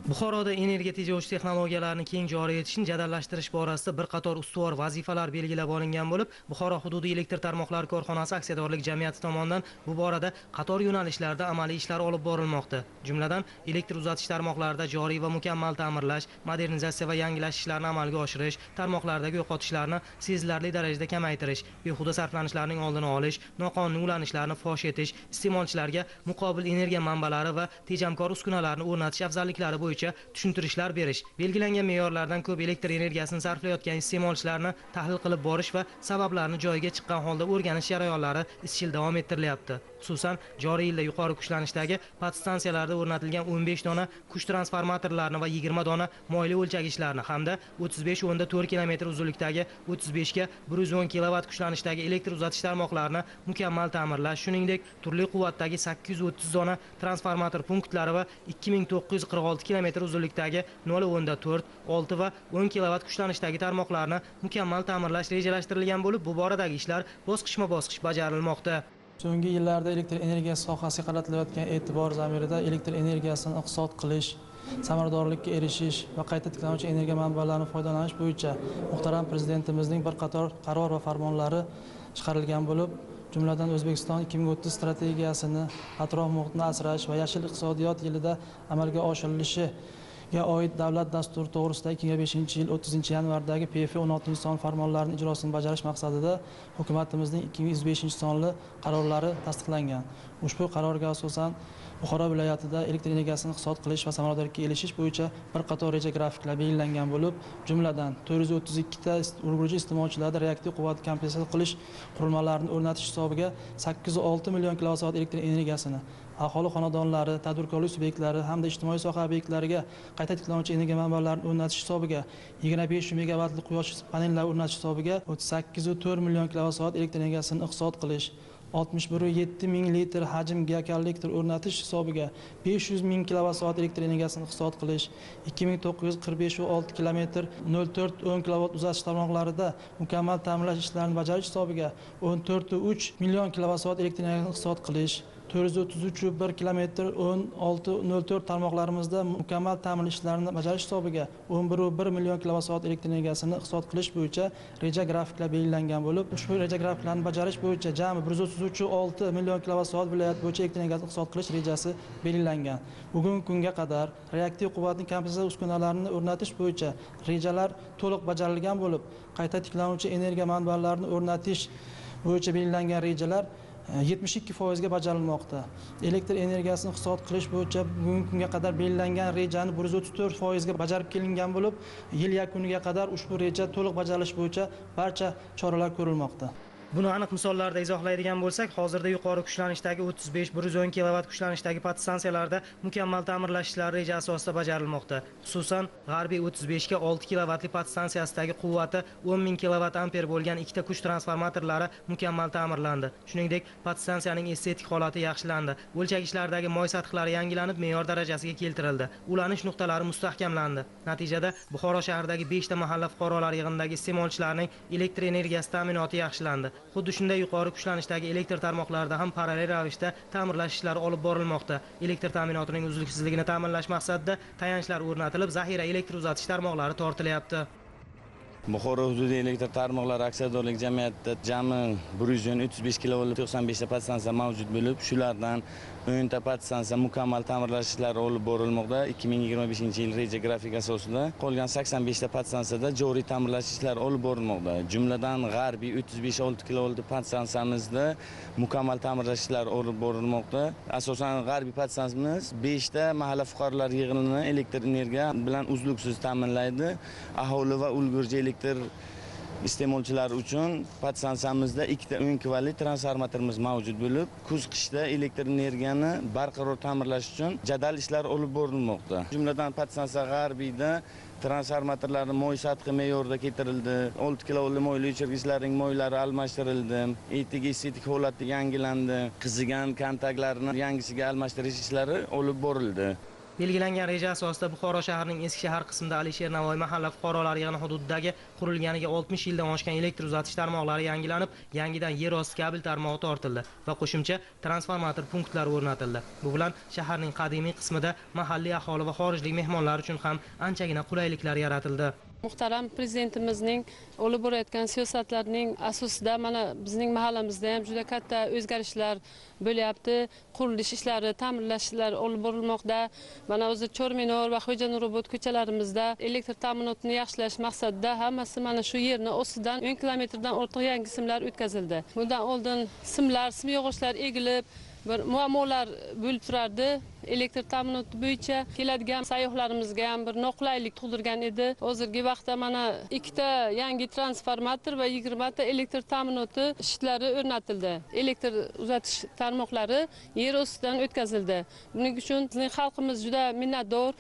Buxoroda energiya tejovchi texnologiyalarni keng joriy etishni jadallashtirish borasida bir qator ustuvor vazifalar belgilab olingan bo'lib, Buxoro hududiy elektr tarmoqlari korxonasi aksiyadorlik jamiyati tomonidan bu borada qator yo'nalishlarda amaliy ishlar olib borilmoqda. Jumladan, elektr uzatish tarmoqlarida joriy va mukammal ta'mirlash, modernizatsiya va yangilash ishlarini amalga oshirish, tarmoqlardagi yo'qotishlarni sezilarli darajada kamaytirish, behuda sarflanishlarning oldini olish, noqonuniy ulanishlarni fosh etish, iste'molchilarga muqobil energiya manbalari va tejamkor uskunalarni o'rnatish afzalliklari bo'yicha tushuntirishlar berish, belgilangan me'yorlardan ko'p elektr energiyasini sarflayotgan iste'molchilarni tahlil qilib borish va sabablarni joyiga chiqqan holda o'rganish jarayonlari izchil davom ettirilyapti. Xususan, joriy yilda yuqori kuchlanishdagi podstansiyalarda o'rnatilgan 15 dona kuch transformatorlarini va 20 dona moyli o'lchagichlarni hamda 35.4 km uzunlikdagi 35 ga 110 kW kuchlanishdagi elektr uzatish tarmoqlarini mukammal ta'mirlash, shuningdek, turli quvvatdagi 830 dona transformator punktlari va 2946 km uzunlikdagi 0.4, 6 va 10 kW kuchlanishdagi tarmoqlarni mukammal ta'mirlash rejalashtirilgan bo'lib, bu boradagi ishlar bosqichma-bosqich bajarilmoqda. So'nggi yillarda elektr energiyasi sohasiga qaratilayotgan e'tibor zamirida elektr energiyasini iqtisod qilish, samaradorlikka erishish va qayta tiklanuvchi energiya manbalaridan foydalanish bo'yicha muhtaram Prezidentimizning bir qator qaror va farmonlari chiqarilgan bo'lib, jumladan O'zbekiston 2030 strategiyasini atrof muhitni asrash va yashil iqtisodiyot yilida amalga oshirilishiga oid davlat dasturi to'g'risida 2005-yil 30-yanvardagi PF 16-son farmonlarining ijrosini bajarish maqsadida hukumatimizning 205-sonli qarorlari tasdiqlangan. Ushbu qarorga asosan Buxoro viloyatida elektr energiyasini iqtisod qilish va samaradorlikka erishish bo'yicha bir qator reja grafiklar belgilangan bo'lib, jumladan 432 ta urg'uchi iste'molchilarda reaktiv quvvat kompensatsiya qilish qurilmalarini o'rnatish hisobiga 806 million kilovatt elektr energiyasini aholi xonadonlari, tadbirkorlik subyektlari hamda ijtimoiy soha obyektlariga qayta tiklanuvchi energiya manbalarini o'rnatish hisobiga 25 megawattli quyosh panellari o'rnatish hisobiga 38,4 million kilovatt elektr energiyasini iqtisod qilish, 61,7 ming litr hajmga kollektor o'rnatish hisobiga 500 ming kilovatt elektr energiyasini iqtisod qilish, 2945,6 km 0.4-10 kV uzatish tarmoqlarida mukammal ta'mirlash ishlarini bajarish hisobiga 14,3 million kilovatt elektr energiyasini iqtisod qilish, 433,1 km 16.04 tarmoqlarimizda mukammal ta'mirlash ishlarini bajarish hisobiga 11,1 million kilovatt elektr energiyasini iqtisod qilish bo'yicha reja grafiklar belgilangan bo'lib, ushbu reja grafiklarni bajarish bo'yicha jami 133,6 million kilovatt viloyat bo'yicha elektr energiyasini iqtisod qilish rejasi belgilangan. Bugungi kunga qadar reaktiv quvvatning kompensatsiya uskunalarini o'rnatish bo'yicha rejalar to'liq bajarilgan bo'lib, qayta tiklanuvchi energiya manbalarini o'rnatish bo'yicha belgilangan rejalar 72% ga bajarilmoqda. Elektr energiyasini iqtisod qilish bo'yicha bugungi kunga qadar belgilangan rejani 134% ga bajarib kelingan bo'lib, yil yakuniga qadar ushbu reja to'liq bajarilish bo'yicha barcha choralar ko'rilmoqda. Buni aniq misollarda izohlaydigan bo'lsak, hozirda yuqori kuchlanishdagi 35-110 kW kuchlanishdagi podstansiyalarda mukammal ta'mirlash ishlari reja asosida bajarilmoqda. Xususan, g'arbiy 35 ga 6 kW podstansiyasidagi quvvati 10 ming kV bo'lgan ikkita kuch transformatorlari mukammal ta'mirlandi. Shuningdek, podstansiyaning estetik holati yaxshilandi. O'lchagichlardagi moy sathlari yangilanib, me'yor darajasiga keltirildi. Ulanish nuqtalari mustahkamlandi. Natijada Buxoro shahridagi 5 ta mahalla fuqarolar yig'inidagi iste'molchilarning elektr energiyasi ta'minoti yaxshilandi. Xuddi shunday yuqori kuchlanishdagi elektr tarmoqlarida ham parallel ravishda ta'mirlash ishlari olib borilmoqda. Elektr ta'minotining uzluksizligini ta'minlash maqsadida tayanchlar o'rnatilib, zaxira elektr uzatish tarmoqlari tortilyapti. Buxoro hududiy elektr tarmoqlari aksiyadorlik jamiyatida jami 135 kV 95 ta podstansiya mavjud bo'lib, shulardan 10 ta podstansiya mukammal ta'mirlash ishlari olib borilmoqda 2025-yil reja grafik asosida. Qolgan 85 ta podstansiyada joriy ta'mirlash ishlari olib borilmoqda. Jumladan g'arbiy 35-6 kV podstansiyamizda mukammal ta'mirlash ishlari olib borilmoqda. Asosan g'arbiy podstansiyamiz 5 ta mahalla fuqarolar yig'inini elektr energiya bilan uzluksiz ta'minlaydi. Aholi va ulgurji elektr iste'molchilar uchun podstansiyamizda 2 ta 10 kV transformatorimiz mavjud bo'lib, kuz-qishda elektr energiyani barqaror ta'mirlash uchun jadal ishlar olib borilmoqda. Jumladan podstansiya g'arbiyda transformatorlarning moy sathi me'yorda keltirildi. 6 kV moyli o'chirgichlarning moylari almashtirildi. Estetik holati yangilandi. Qizigan kontaktlarni yangisiga almashtirish ishlari olib borildi. Belgilangan reja asosida Buxoro shahrining eski shahar qismida Alisher Navoiy mahalla fuqarolar yig'ini hududidagi qurilganiga 60 yildan oshgan elektr uzatish tarmoqlari yangilanib, yangidan yer osti kabel tarmog'i tortildi va qo'shimcha transformator punktlari o'rnatildi. Bu bilan shaharning qadimiy qismida mahalliy aholi va xorijlik mehmonlar uchun ham anchagina qulayliklar yaratildi. Muhtaram prezidentimizning olib borayotgan siyosatlarning asosida mana bizning mahallamizda ham juda katta o'zgarishlar bo'lyapti. Qurilish ishlari, ta'mirlash ishlari olib borilmoqda. Mana o'zi Chorminor va Xo'ja Nurobod ko'chalarimizda elektr ta'minotini yaxshilash maqsadida hammasi mana shu yerni ostidan 10 kilometrdan ortiq yangi simlar o'tkazildi. Bundan oldin sim yog'ochlar egilib, bir muammolar bo'lib turardi. Elektr ta'minoti bo'yicha keladigan sayyohlarimizga ham bir noqulaylik tug'dirgan edi. Hozirgi vaqtda mana 2 ta yangi transformator va 20 ta elektr ta'minoti shiftlari o'rnatildi. Elektr uzatish tarmoqlari yer ostidan o'tkazildi. Buning uchun bizning xalqimiz juda minnatdor.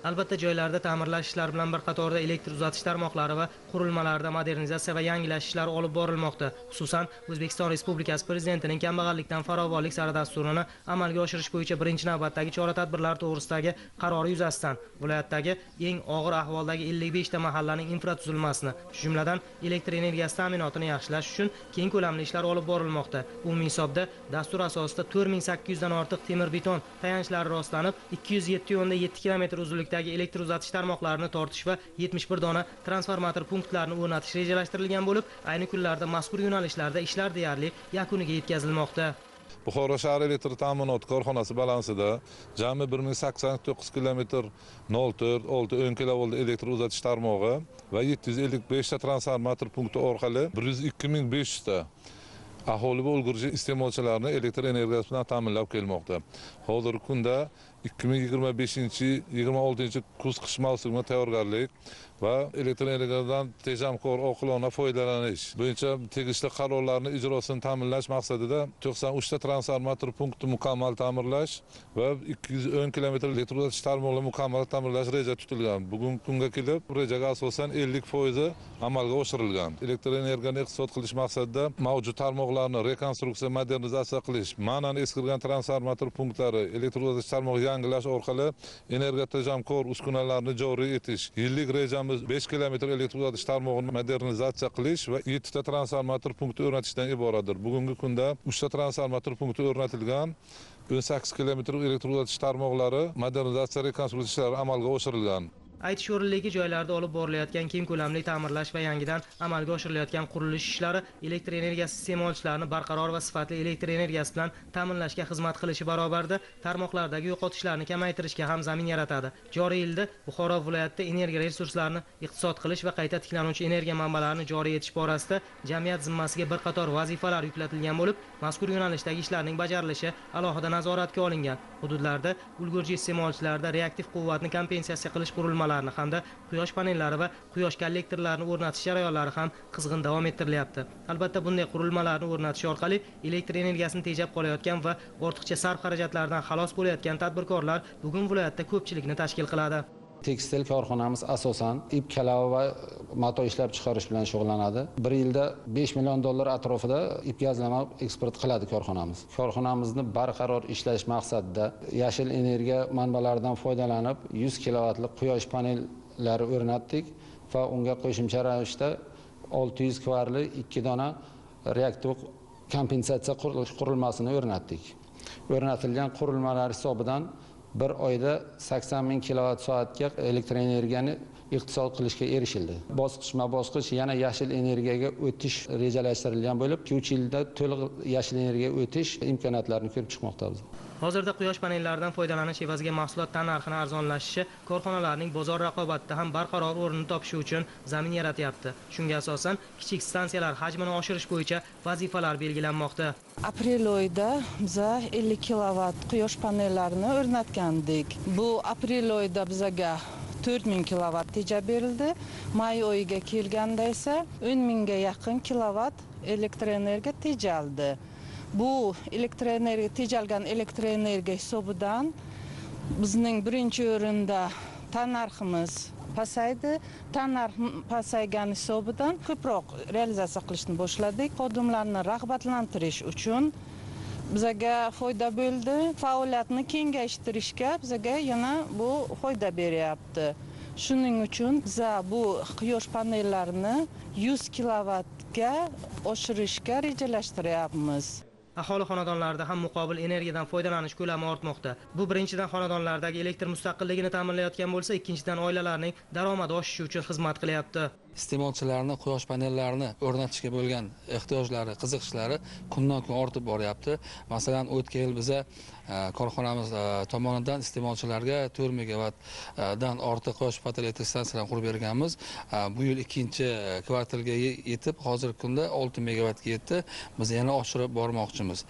Albatta joylarda ta'mirlash ishlari bilan bir qatorda elektr uzatish tarmoqlari va qurilmalarda modernizatsiya va yangilash ishlari olib borilmoqda. Xususan, O'zbekiston Respublikasi Prezidentining kambag'allikdan farovonlik sari dasturini amalga oshirish bo'yicha birinchi navbatdagi chora-tadbirlar to'g'risidagi qarori yuzasidan viloyatdagi eng og'ir ahvoldagi 55 ta mahallaning infratuzilmasini, shu jumladan elektr energiyasi ta'minotini yaxshilash uchun keng ko'lamli ishlar olib borilmoqda. Umumiy hisobda dastur asosida 4800 dan ortiq temir-beton tayanchlari rostlanib, 207,7 km uzunlikda elektr uzatish tarmoqlarini tortish va 71 dona transformator punktlarini o'rnatish rejalashtirilgan bo'lib, ayni kunlarda mazkur yo'nalishlarda ishlar deyarli yakuniga yetkazilmoqda. Buxoro shahar elektr ta'minot korxonasi balansida jami 1089 km 0,4-10 kV elektr uzatish tarmog'i va 755 ta transformator punkti orqali 102.500 ta aholi va ulgurji iste'molchilarni elektr energiyasi bilan ta'minlab kelmoqda. Hozirgi kunda 2025-26 kuz-qish mavsumiga tayyorgarlik va elektr energiyadan tejamkor oqilona foydalanish bo'yicha tegishli qarorlarni ijrosini ta'minlash maqsadida 93 ta transformator punkti mukammal ta'mirlash va 210 km elektr uzatish tarmog'ini mukammal ta'mirlash reja tutilgan. Bugungi kunga kelib rejaga asosan 50% amalga oshirilgan. Elektr energiyani iqtisod qilish maqsadida mavjud tarmoqlarni rekonstruksiya, modernizatsiya qilish, ma'nan eskirgan transformator punktlari elektr uzatish tarmog'i yangilash orqali energiya tejamkor uskunalarni joriy etish. Yillik rejamiz 5 km elektr uzatish tarmog'ini modernizatsiya qilish va 7 ta transformator punkti o'rnatishdan iboratdir. Bugungi kunda 3 ta transformator punkti o'rnatilgan, 18 km elektr uzatish tarmoqlari modernizatsiya rekonstruksiya ishlari amalga oshirilgan. Aytish o'rinligi joylarda olib borilayotgan keng ko'lamli ta'mirlash va yangidan amalga oshirilayotgan qurilish ishlari elektr energiyasi iste'molchilarini barqaror va sifatli elektr energiyasi bilan ta'minlashga xizmat qilishi barobarida tarmoqlardagi yo'qotishlarni kamaytirishga ham zamin yaratadi. Joriy yilda Buxoro viloyatida energiya resurslarini iqtisod qilish va qayta tiklanuvchi energiya manbalarini joriy etish borasida jamiyat zimmasiga bir qator vazifalar yuklatilgan bo'lib, mazkur yo'nalishdagi ishlarning bajarilishi alohida nazoratga olingan. Hududlarda ulgurji iste'molchilarda reaktiv quvvatni kompensatsiya qilish qurilmalari hamda quyosh panellari va quyosh kollektorlarini o'rnatish jarayonlari ham qizg'in davom ettirilyapti. Albatta bunday qurilmalarni o'rnatish orqali elektr energiyasini tejab qolayotgan va ortiqcha sarf xarajatlardan xalos bo'layotgan tadbirkorlar bugun viloyatda ko'pchilikni tashkil qiladi. Tekstil korxonamiz asosan ip kalava va mato ishlab chiqarish bilan shug'ullanadi. Bir yilda 5 million dollar atrofida ip gazlama eksport qiladi korxonamiz. Korxonamizni barqaror ishlash maqsadida yashil energiya manbalaridan foydalanib 100 kilovatlik quyosh panellari o'rnatdik va unga qo'shimcha ravishda 600 kvarli 2 dona reaktiv kompensatsiya qurilmasini o'rnatdik. O'rnatilgan qurilmalar hisobidan bir oyda 80 ming kilovat-soatga elektr energiyani iqtisod qilishga erishildi. Bosqichma-bosqich yana yashil energiyaga o'tish rejalashtirilgan bo'lib, 2-3 yilda to'liq yashil energiyaga o'tish imkoniyatlarini ko'rib chiqmoqdamiz. Hozirda quyosh panellaridan foydalanish evaziga mahsulot narxining arzonlashishi korxonalarning bozor raqobatida ham barqaror o'rnini topishi uchun zamin yaratyapti. Shunga asosan kichik stansiyalar hajmini oshirish bo'yicha vazifalar belgilanmoqda. Aprel oyida biz 50 kilovat quyosh panellarini o'rnatgandik. Bu aprel oyida bizga 4000 kilovat teja berildi. May oyiga kelganda esa 10 mingga yaqin kilovat elektr energiya tejaldi. Bu tejalgan elektr energiya hisobidan bizning birinchi o'rinda tannarximiz pasaydi. Tannarx pasaygani hisobidan ko'proq realizatsiya qilishni boshladik. Xodimlarni rag'batlantirish uchun bizaga foyda bo'ldi. Faoliyatni kengaytirishga bizaga yana bu foyda beryapti. Shuning uchun biz bu quyosh panellarini 100 kilovatga oshirishga rejalashtiryapmiz. Aholi xonadonlarida ham muqobil energiyadan foydalanish ko'lami ortmoqda. Bu birinchidan xonadonlardagi elektr mustaqilligini ta'minlayotgan bo'lsa, ikkinchidan oilalarning daromadi oshishi uchun xizmat qilyapti. Iste'molchilarning quyosh panellarini o'rnatishga bo'lgan ehtiyojlari, qiziqishlari kundan-kun ortib boryapti. Masalan, o'tgan yil biza korxonamiz tomonidan iste'molchilarga 4 megavatdan ortiq quyosh panel elektr stansiyalarini qurib berganmiz. Bu yil ikkinchi kvartalga yetib, hozirgi kunda 6 megavatga yetdi. Biz yana oshirib bormoqchimiz.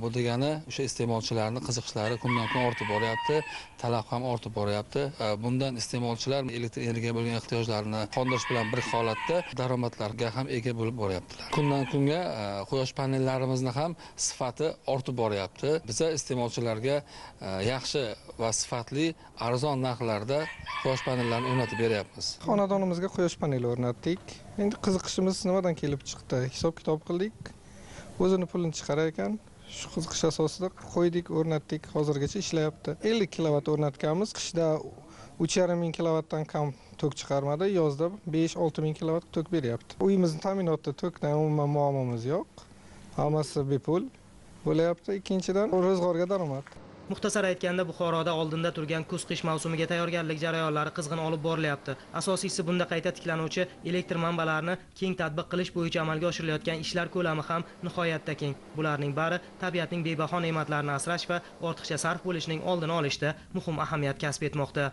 Bu degani o'sha iste'molchilarning qiziqishlari kundan-kun ortib boryapti, talab ham ortib boryapti. Bundan iste'molchilar elektr energiyaga bo'lgan ehtiyojlarini qondirish bilan bir holatda daromadlarga ham ega bo'lib boryaptilar. Kundan kunga quyosh panellarimizni ham sifati ortib boryapti. Biz iste'molchilarga yaxshi va sifatli arzon narxlarda quyosh panellarini o'rnatib beryapmiz. Xonadonimizga quyosh paneli o'rnatdik. Endi qiziqishimiz nimadan kelib chiqdi? Hisob-kitob qildik. O'zini pulini chiqarar ekan, shu qiziqish asosida qo'ydik, o'rnatdik. Hozirgacha ishlayapti. 50 kilovat o'rnatganmiz. Qishda 3,5 ming kilovatdan kam tok chiqarmadi, yozda 5-6 ming kilovat tok beryapti. Uyimizni ta'minotda tokdan umuman muammomiz yo'q. Hammasi bepul bo'layapti. Ikkinchidan ro'zg'orga daromad. Muxtasar aytganda, Buxoroda oldinda turgan kuz-qish mavsumiga tayyorgarlik jarayonlari qizg'in olib borilyapti. Asosiysi bunda qayta tiklanuvchi elektr manbalarini keng tatbiq qilish bo'yicha amalga oshirilayotgan ishlar ko'lami ham nihoyatda keng. Bularning bari tabiatning bebaho ne'matlarini asrash va ortiqcha sarf bo'lishining oldini olishda muhim ahamiyat kasb etmoqda.